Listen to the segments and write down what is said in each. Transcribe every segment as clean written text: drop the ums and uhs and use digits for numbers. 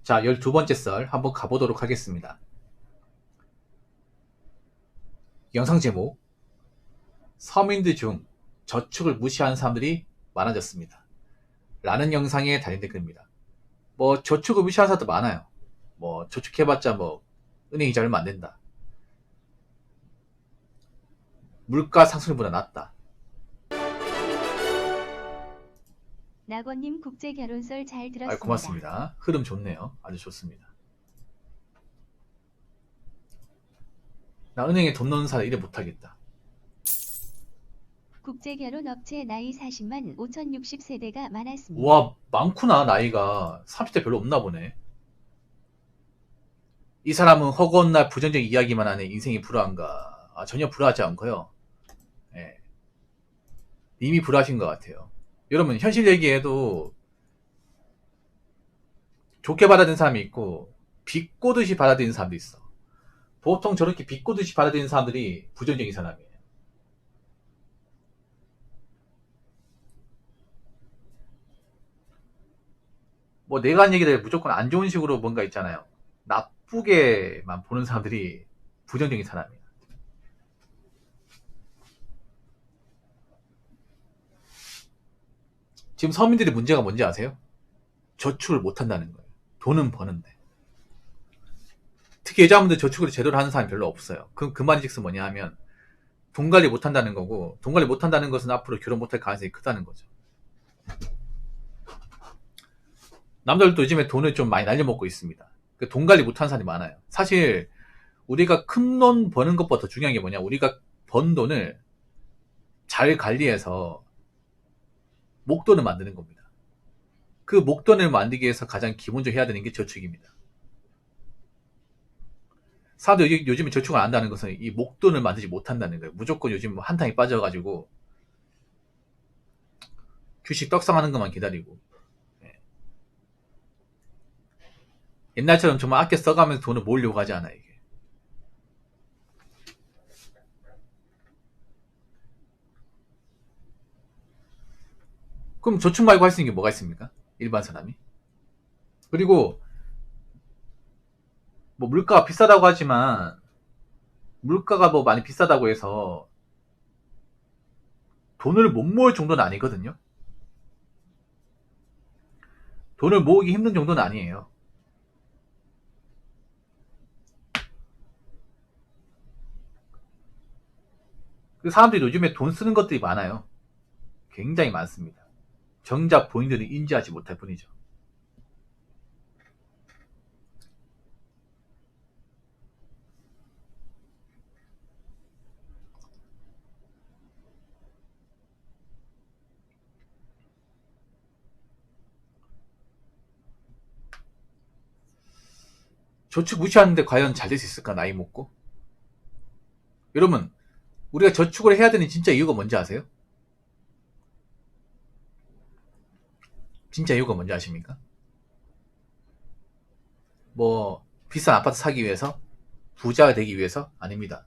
자, 12번째 썰 한번 가보도록 하겠습니다. 영상 제목, 서민들 중 저축을 무시하는 사람들이 많아졌습니다. 라는 영상에 달린 댓글입니다. 저축을 무시하는 사람도 많아요. 저축해봤자 은행 이자 얼마 안 된다. 물가 상승률보다 낫다. 낙원님 국제결혼설 잘 들었습니다. 고맙습니다. 흐름 좋네요. 아주 좋습니다. 나 은행에 돈 넣는 사람 이래 못하겠다. 국제결혼업체 나이 40만 5060세대가 많았습니다. 와, 많구나. 나이가 30대 별로 없나 보네. 이 사람은 허구한 날 부정적인 이야기만 하네. 인생이 불화한가? 전혀 불화하지 않고요. 예. 이미 불화하신 것 같아요. 여러분, 현실 얘기해도 좋게 받아들이는 사람이 있고 비꼬듯이 받아들이는 사람도 있어. 보통 저렇게 비꼬듯이 받아들이는 사람들이 부정적인 사람이에요. 내가 한 얘기를 무조건 안 좋은 식으로 뭔가 있잖아요. 나쁘게만 보는 사람들이 부정적인 사람이에요. 지금 서민들의 문제가 뭔지 아세요? 저축을 못한다는 거예요. 돈은 버는데. 특히 여자분들 저축을 제대로 하는 사람이 별로 없어요. 그 말인즉슨 뭐냐 하면 돈 관리 못한다는 거고, 돈 관리 못한다는 것은 앞으로 결혼 못할 가능성이 크다는 거죠. 남자들도 요즘에 돈을 좀 많이 날려먹고 있습니다. 돈 관리 못하는 사람이 많아요. 사실 우리가 큰 돈 버는 것보다 더 중요한 게 뭐냐, 우리가 번 돈을 잘 관리해서 목돈을 만드는 겁니다. 그 목돈을 만들기 위해서 가장 기본적으로 해야 되는 게 저축입니다. 사람들 요즘에 저축을 안 한다는 것은 이 목돈을 만들지 못한다는 거예요. 무조건 요즘 한탕에 빠져가지고 주식 떡상하는 것만 기다리고, 옛날처럼 정말 아껴 써가면서 돈을 모으려고 하지 않아요. 이게. 그럼 저축 말고 할 수 있는 게 뭐가 있습니까? 일반 사람이. 그리고 물가가 비싸다고 하지만 물가가 많이 비싸다고 해서 돈을 못 모을 정도는 아니거든요. 돈을 모으기 힘든 정도는 아니에요. 그 사람들이 요즘에 돈 쓰는 것들이 많아요. 굉장히 많습니다. 정작 본인들은 인지하지 못할 뿐이죠. 저축 무시하는데 과연 잘 될 수 있을까? 나이 먹고? 여러분, 우리가 저축을 해야 되는 진짜 이유가 뭔지 아세요? 진짜 이유가 뭔지 아십니까? 비싼 아파트 사기 위해서? 부자가 되기 위해서? 아닙니다.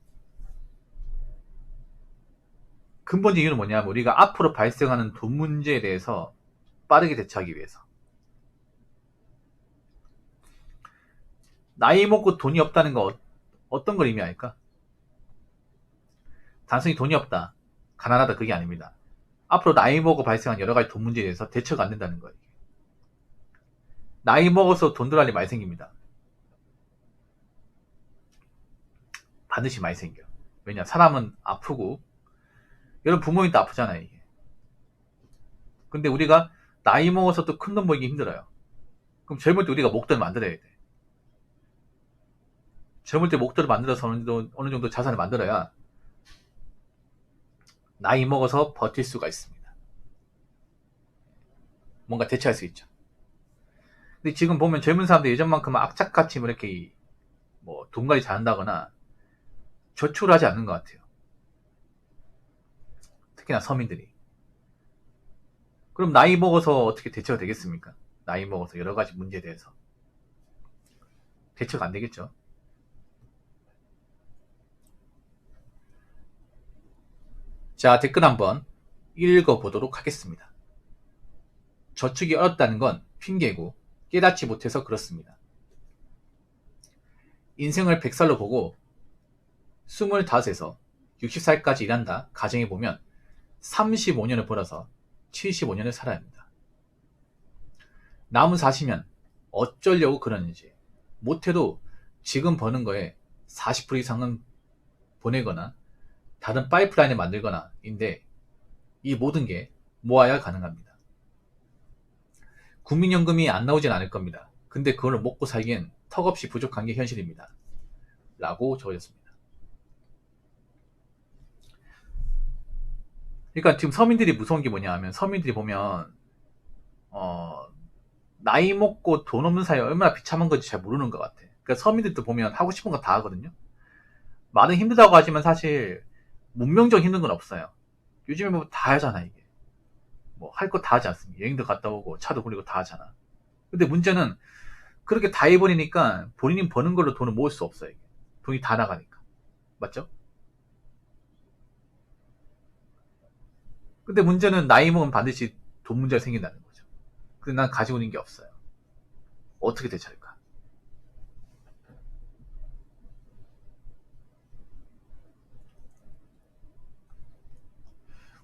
근본적인 이유는 뭐냐면 우리가 앞으로 발생하는 돈 문제에 대해서 빠르게 대처하기 위해서. 나이 먹고 돈이 없다는 거 어떤 걸 의미할까? 단순히 돈이 없다, 가난하다, 그게 아닙니다. 앞으로 나이 먹고 발생한 여러 가지 돈 문제에 대해서 대처가 안 된다는 거예요. 나이 먹어서 돈 들어갈 일 많이 생깁니다. 반드시 많이 생겨요. 왜냐, 사람은 아프고, 여러분 부모님도 아프잖아요, 이게. 근데 우리가 나이 먹어서 또 큰 돈 벌기 힘들어요. 그럼 젊을 때 우리가 목돈을 만들어야 돼. 젊을 때 목돈을 만들어서 어느 정도 자산을 만들어야 나이 먹어서 버틸 수가 있습니다. 뭔가 대처할 수 있죠. 근데 지금 보면 젊은 사람들 예전만큼 악착같이 이렇게 돈 관리 잘한다거나 저축을 하지 않는 것 같아요. 특히나 서민들이. 그럼 나이 먹어서 어떻게 대처가 되겠습니까? 나이 먹어서 여러 가지 문제에 대해서 대처가 안 되겠죠. 자, 댓글 한번 읽어보도록 하겠습니다. 저축이 어렵다는 건 핑계고 깨닫지 못해서 그렇습니다. 인생을 100살로 보고 25에서 60살까지 일한다 가정해보면 35년을 벌어서 75년을 살아야 합니다. 남은 40년 어쩌려고 그러는지, 못해도 지금 버는 거에 40% 이상은 보내거나 다른 파이프라인을 만들거나 인데, 이 모든 게 모아야 가능합니다. 국민연금이 안 나오진 않을 겁니다. 근데 그걸 먹고 살기엔 턱없이 부족한 게 현실입니다. 라고 적어졌습니다. 그러니까 지금 서민들이 무서운 게 뭐냐 하면, 서민들이 보면 나이 먹고 돈 없는 사이에 얼마나 비참한 건지 잘 모르는 것 같아. 그러니까 서민들도 보면 하고 싶은 거 다 하거든요. 말은 힘들다고 하지만 사실 문명적 힘든 건 없어요. 요즘에 뭐 다 하잖아. 이게 뭐 할 거 다 하지 않습니까? 여행도 갔다 오고 차도 굴리고 다 하잖아. 근데 문제는 그렇게 다 해버리니까 본인이 버는 걸로 돈을 모을 수 없어요. 이게. 돈이 다 나가니까. 맞죠? 근데 문제는 나이 먹으면 반드시 돈 문제가 생긴다는 거죠. 근데 난 가지고 있는 게 없어요. 어떻게 대처할까?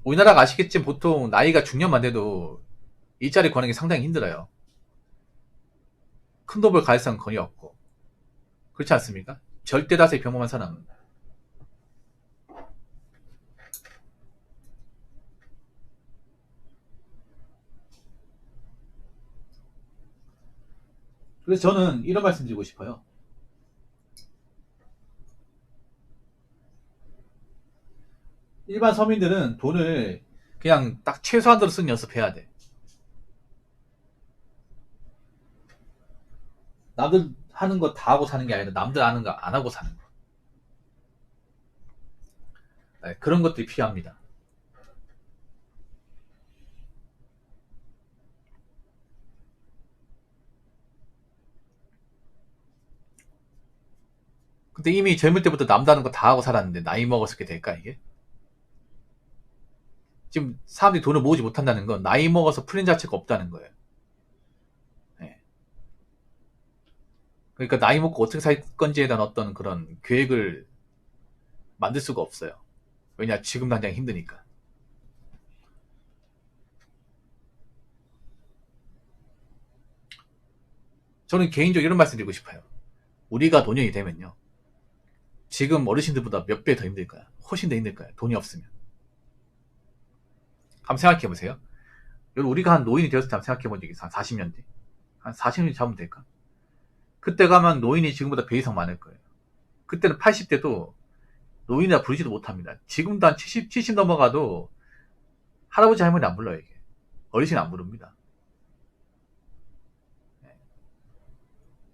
우리나라가 아시겠지만 보통 나이가 중년만 돼도 일자리 구하는 게 상당히 힘들어요. 큰 돈 벌 가능성은 거의 없고. 그렇지 않습니까? 절대 다수의 평범한 사람은. 그래서 저는 이런 말씀 드리고 싶어요. 일반 서민들은 돈을 그냥 딱 최소한으로 쓰는 연습해야 돼. 남들 하는 거 다 하고 사는 게 아니라 남들 하는 거 안 하고 사는 거. 네, 그런 것들이 필요합니다. 근데 이미 젊을 때부터 남들 하는 거 다 하고 살았는데 나이 먹었을 게 될까 이게? 지금 사람들이 돈을 모으지 못한다는 건 나이 먹어서 풀린 자체가 없다는 거예요. 네. 그러니까 나이 먹고 어떻게 살 건지에 대한 어떤 그런 계획을 만들 수가 없어요. 왜냐, 지금 당장 힘드니까. 저는 개인적으로 이런 말씀 드리고 싶어요. 우리가 노년이 되면요, 지금 어르신들보다 몇 배 더 힘들 거야. 훨씬 더 힘들 거야. 돈이 없으면. 한번 생각해 보세요. 여러분, 우리가 한 노인이 되었을 때 한번 생각해 본 적이 있어. 한 40년 뒤. 한 40년 잡으면 될까? 그때 가면 노인이 지금보다 배 이상 많을 거예요. 그때는 80대도 노인이라 부르지도 못합니다. 지금도 한 70 넘어가도 할아버지 할머니 안 불러요, 이게. 어르신 안 부릅니다.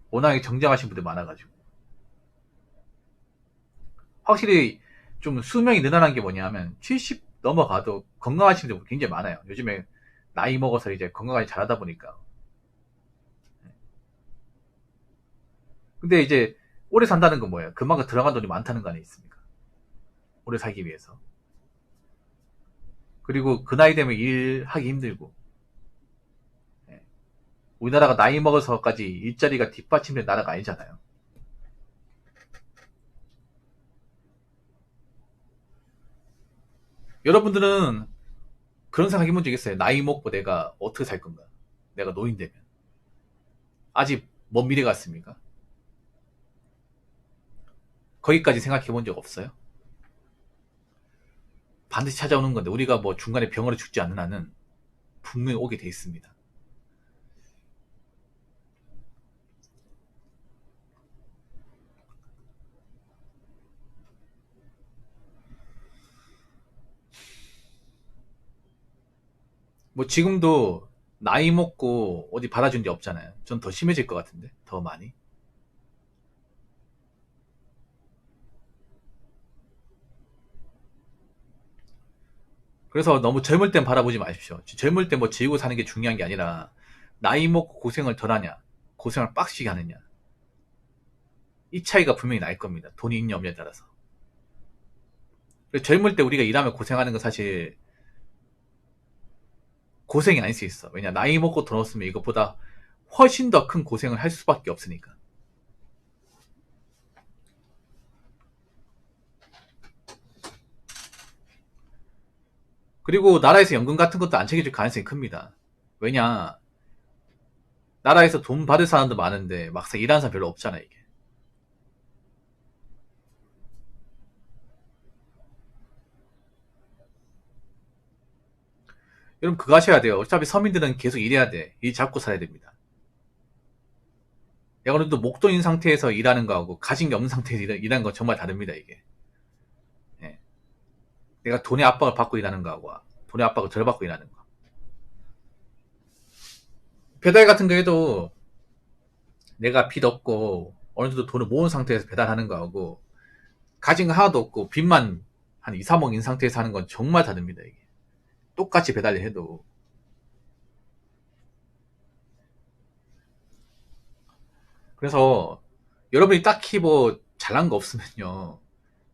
워낙에 정장하신 분들 많아가지고. 확실히 좀 수명이 늘어난 게 뭐냐면 70 넘어가도 건강하신 분들 굉장히 많아요. 요즘에 나이 먹어서 이제 건강하게 잘하다 보니까. 근데 이제 오래 산다는 건 뭐예요? 그만큼 들어간 돈이 많다는 거 아니겠습니까? 오래 살기 위해서. 그리고 그 나이 되면 일하기 힘들고. 우리나라가 나이 먹어서까지 일자리가 뒷받침된 나라가 아니잖아요. 여러분들은 그런 생각 해본 적 있어요? 나이 먹고 내가 어떻게 살 건가? 내가 노인 되면. 아직 먼 미래 같습니까? 거기까지 생각해 본 적 없어요? 반드시 찾아오는 건데, 우리가 뭐 중간에 병으로 죽지 않는 한은 분명히 오게 돼 있습니다. 뭐 지금도 나이 먹고 어디 받아준 데 없잖아요. 전 더 심해질 것 같은데, 더 많이. 그래서 너무 젊을 땐 바라보지 마십시오. 젊을 때 뭐 지우고 사는 게 중요한 게 아니라, 나이 먹고 고생을 덜 하냐, 고생을 빡시게 하느냐, 이 차이가 분명히 날 겁니다. 돈이 있냐 없냐에 따라서. 젊을 때 우리가 일하면 고생하는 건 사실 고생이 아닐 수 있어. 왜냐, 나이 먹고 돈 없으면 이것보다 훨씬 더 큰 고생을 할 수밖에 없으니까. 그리고 나라에서 연금 같은 것도 안 챙겨줄 가능성이 큽니다. 왜냐, 나라에서 돈 받을 사람도 많은데 막상 일하는 사람 별로 없잖아, 이게. 여러분 그거 하셔야 돼요. 어차피 서민들은 계속 일해야 돼. 일 잡고 살아야 됩니다. 여러분도 목돈인 상태에서 일하는 거하고 가진 게 없는 상태에서 일하는 건 정말 다릅니다, 이게. 예. 내가 돈의 압박을 받고 일하는 거하고 돈의 압박을 덜 받고 일하는 거. 배달 같은 거 해도 내가 빚 없고 어느 정도 돈을 모은 상태에서 배달하는 거하고 가진 거 하나도 없고 빚만 한 2, 3억인 상태에서 하는 건 정말 다릅니다, 이게. 똑같이 배달을 해도. 그래서 여러분이 딱히 뭐 잘난 거 없으면요.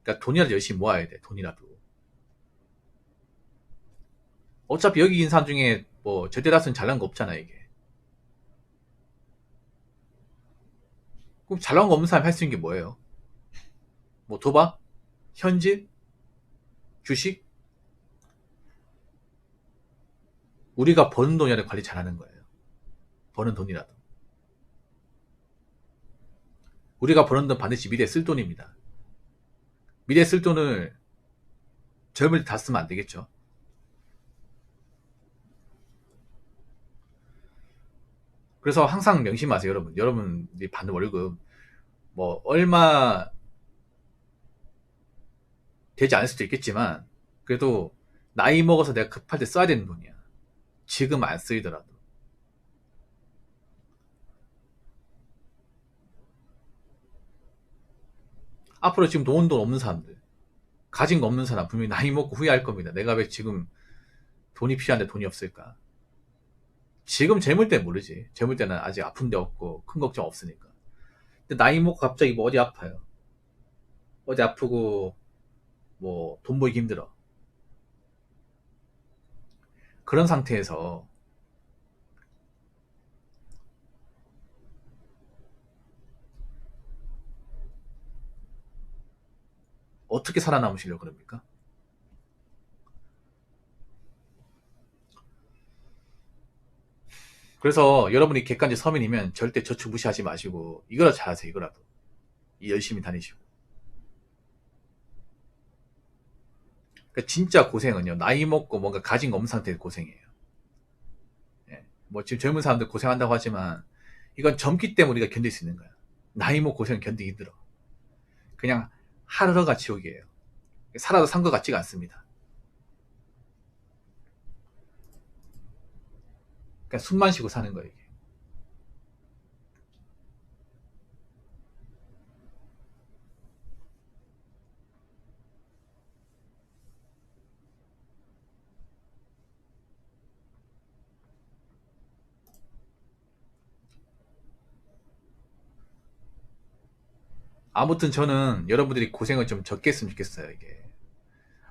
그러니까 돈이라도 열심히 모아야 돼, 돈이라도. 어차피 여기 있는 사람 중에 뭐 절대 다수는 잘난 거 없잖아, 이게. 그럼 잘난 거 없는 사람이 할 수 있는 게 뭐예요? 뭐 도박? 현질? 주식? 우리가 버는 돈이라도 관리 잘하는 거예요. 버는 돈이라도. 우리가 버는 돈 반드시 미래에 쓸 돈입니다. 미래에 쓸 돈을 젊을 때 다 쓰면 안 되겠죠. 그래서 항상 명심하세요, 여러분. 여러분이 받는 월급 뭐 얼마 되지 않을 수도 있겠지만 그래도 나이 먹어서 내가 급할 때 써야 되는 돈이야. 지금 안 쓰이더라도. 앞으로 지금 돈 없는 사람들, 가진 거 없는 사람 분명히 나이 먹고 후회할 겁니다. 내가 왜 지금 돈이 필요한데 돈이 없을까? 지금 젊을 때 모르지. 젊을 때는 아직 아픈 데 없고 큰 걱정 없으니까. 근데 나이 먹고 갑자기 뭐 어디 아파요. 어디 아프고 뭐 돈 벌기 힘들어. 그런 상태에서 어떻게 살아남으시려고 그럽니까? 그래서 여러분이 객관적 서민이면 절대 저축 무시하지 마시고 이거라도 잘하세요. 이거라도 열심히 다니시고. 그러니까 진짜 고생은요, 나이 먹고 뭔가 가진 거 없는 상태에서 고생이에요. 예. 뭐 지금 젊은 사람들 고생한다고 하지만 이건 젊기 때문에 우리가 견딜 수 있는 거야. 나이 먹고 고생 견디기 힘들어. 그냥 하루가 지옥이에요. 살아도 산 것 같지가 않습니다. 그러니까 숨만 쉬고 사는 거예요, 이게. 아무튼 저는 여러분들이 고생을 좀 적게 했으면 좋겠어요, 이게.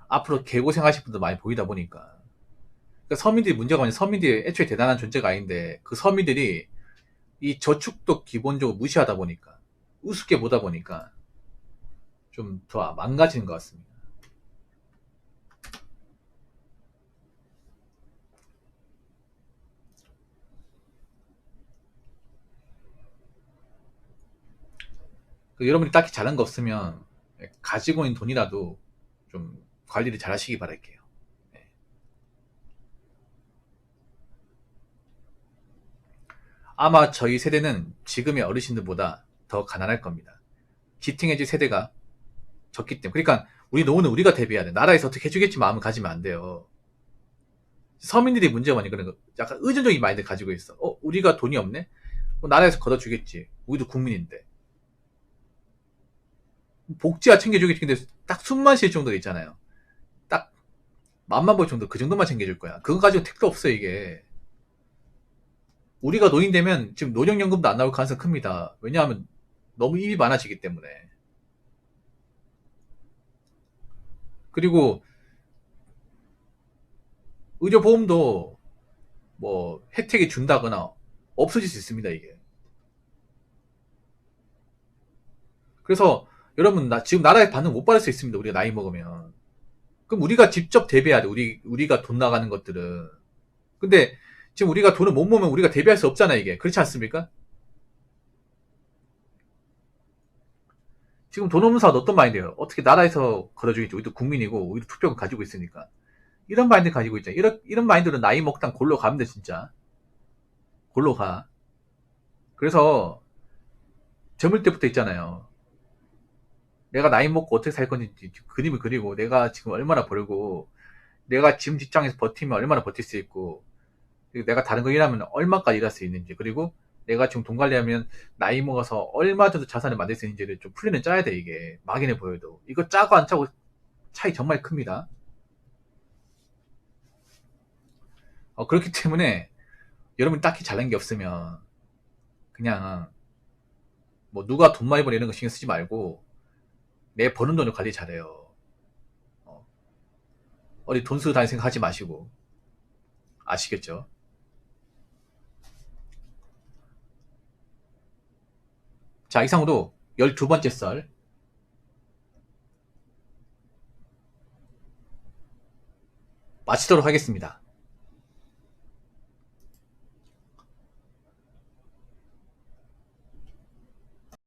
앞으로 개고생하실 분도 많이 보이다 보니까. 그러니까 서민들이 문제가 아니라 서민들이 애초에 대단한 존재가 아닌데 그 서민들이 이 저축도 기본적으로 무시하다 보니까 우습게 보다 보니까 좀 더 망가지는 것 같습니다. 여러분이 딱히 잘한 거 없으면 가지고 있는 돈이라도 좀 관리를 잘 하시기 바랄게요. 네. 아마 저희 세대는 지금의 어르신들보다 더 가난할 겁니다. 지탱해줄 세대가 적기 때문에. 그러니까 우리 노후는 우리가 대비해야 돼. 나라에서 어떻게 해주겠지 마음을 가지면 안 돼요. 서민들이 문제가 많이 그런 거, 약간 의존적인 마인드 가지고 있어. 우리가 돈이 없네? 나라에서 걷어주겠지. 우리도 국민인데. 복지와 챙겨주겠지. 근데 딱 숨만 쉴 정도 있잖아요. 딱 맘만 볼 정도, 그 정도만 챙겨줄 거야. 그거 가지고 택도 없어, 이게. 우리가 노인 되면 지금 노령연금도 안 나올 가능성이 큽니다. 왜냐하면 너무 일이 많아지기 때문에. 그리고 의료보험도 뭐 혜택이 준다거나 없어질 수 있습니다, 이게. 그래서 여러분 지금 나라에 받는 못 받을 수 있습니다, 우리가 나이 먹으면. 그럼 우리가 직접 대비해야 돼. 우리가 돈 나가는 것들은. 근데 지금 우리가 돈을 못 모으면 우리가 대비할 수 없잖아, 이게. 그렇지 않습니까? 지금 돈 없는 사람 어떤 마인드예요? 어떻게 나라에서 걸어주겠지. 우리도 국민이고, 우리도 투표권 가지고 있으니까. 이런 마인드 가지고 있잖아. 이런 마인드로 나이 먹당 골로 가면 돼, 진짜. 골로 가. 그래서, 젊을 때부터 있잖아요. 내가 나이 먹고 어떻게 살 건지 그림을 그리고, 내가 지금 얼마나 벌고, 내가 지금 직장에서 버티면 얼마나 버틸 수 있고, 그리고 내가 다른 거 일하면 얼마까지 일할 수 있는지, 그리고 내가 지금 돈 관리하면 나이 먹어서 얼마 정도 자산을 만들 수 있는지를 좀 플랜을 짜야 돼, 이게. 막연해 보여도. 이거 짜고 안 짜고 차이 정말 큽니다. 그렇기 때문에 여러분이 딱히 잘난 게 없으면 그냥 뭐 누가 돈 많이 버는 이런 거 신경 쓰지 말고 내 버는 돈을 관리 잘해요. 어디 돈 쓰고 다닐 생각 하지 마시고. 아시겠죠? 자, 이상으로 12번째 썰 마치도록 하겠습니다.